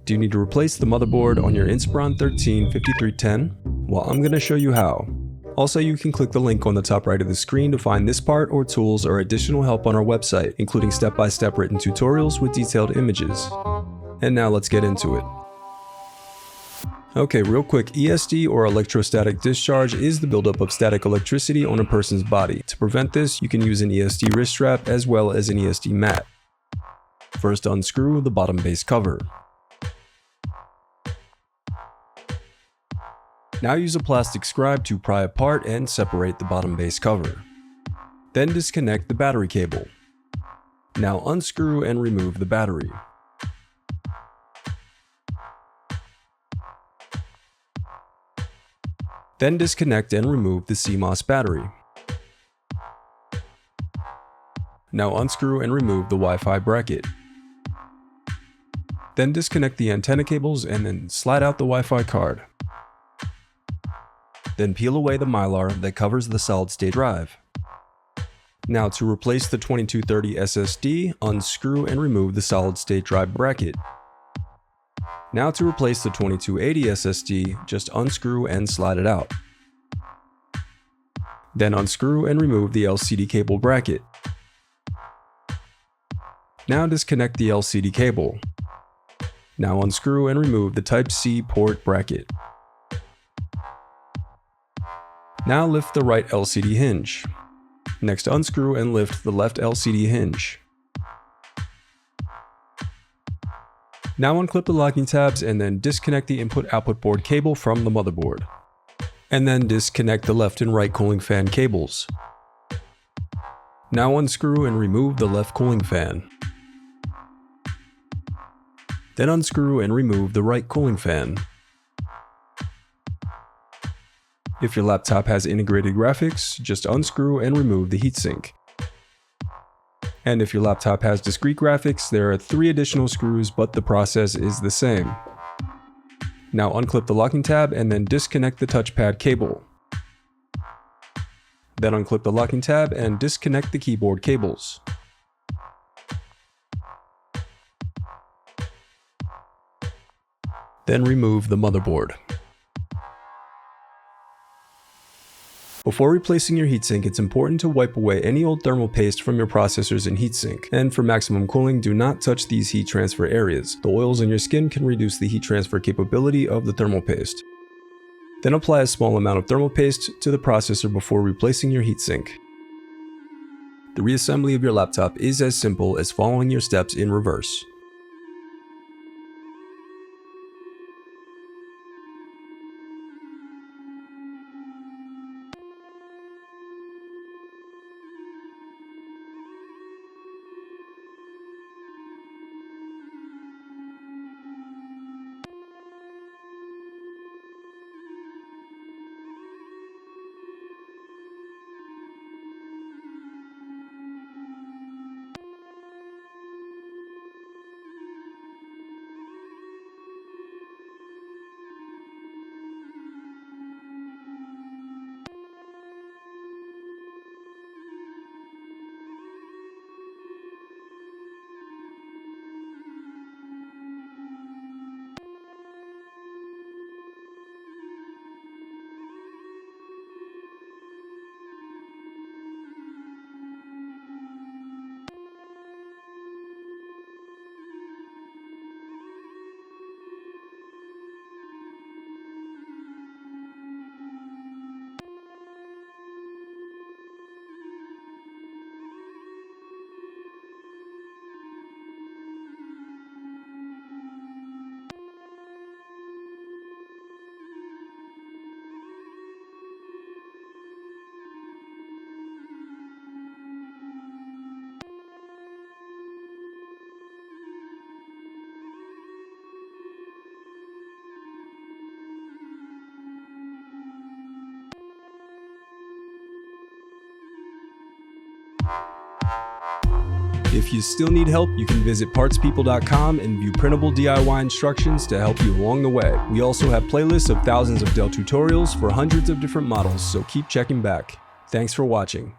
Do you need to replace the motherboard on your Inspiron 13 5310? Well, I'm going to show you how. Also, you can click the link on the top right of the screen to find this part or tools or additional help on our website, including step-by-step written tutorials with detailed images. And now let's get into it. Okay, real quick, ESD or electrostatic discharge is the buildup of static electricity on a person's body. To prevent this, you can use an ESD wrist strap as well as an ESD mat. First, unscrew the bottom base cover. Now use a plastic scribe to pry apart and separate the bottom base cover. Then disconnect the battery cable. Now unscrew and remove the battery. Then disconnect and remove the CMOS battery. Now unscrew and remove the Wi-Fi bracket. Then disconnect the antenna cables and then slide out the Wi-Fi card. Then peel away the mylar that covers the solid-state drive. Now to replace the 2230 SSD, unscrew and remove the solid-state drive bracket. Now to replace the 2280 SSD, just unscrew and slide it out. Then unscrew and remove the LCD cable bracket. Now disconnect the LCD cable. Now unscrew and remove the Type-C port bracket. Now lift the right LCD hinge. Next, unscrew and lift the left LCD hinge. Now unclip the locking tabs and then disconnect the input-output board cable from the motherboard. And then disconnect the left and right cooling fan cables. Now unscrew and remove the left cooling fan. Then unscrew and remove the right cooling fan. If your laptop has integrated graphics, just unscrew and remove the heatsink. And if your laptop has discrete graphics, there are 3 additional screws, but the process is the same. Now unclip the locking tab and then disconnect the touchpad cable. Then unclip the locking tab and disconnect the keyboard cables. Then remove the motherboard. Before replacing your heatsink, it's important to wipe away any old thermal paste from your processors and heatsink. And for maximum cooling, do not touch these heat transfer areas. The oils in your skin can reduce the heat transfer capability of the thermal paste. Then apply a small amount of thermal paste to the processor before replacing your heatsink. The reassembly of your laptop is as simple as following your steps in reverse. If you still need help, you can visit partspeople.com and view printable DIY instructions to help you along the way. We also have playlists of thousands of Dell tutorials for hundreds of different models, so keep checking back. Thanks for watching.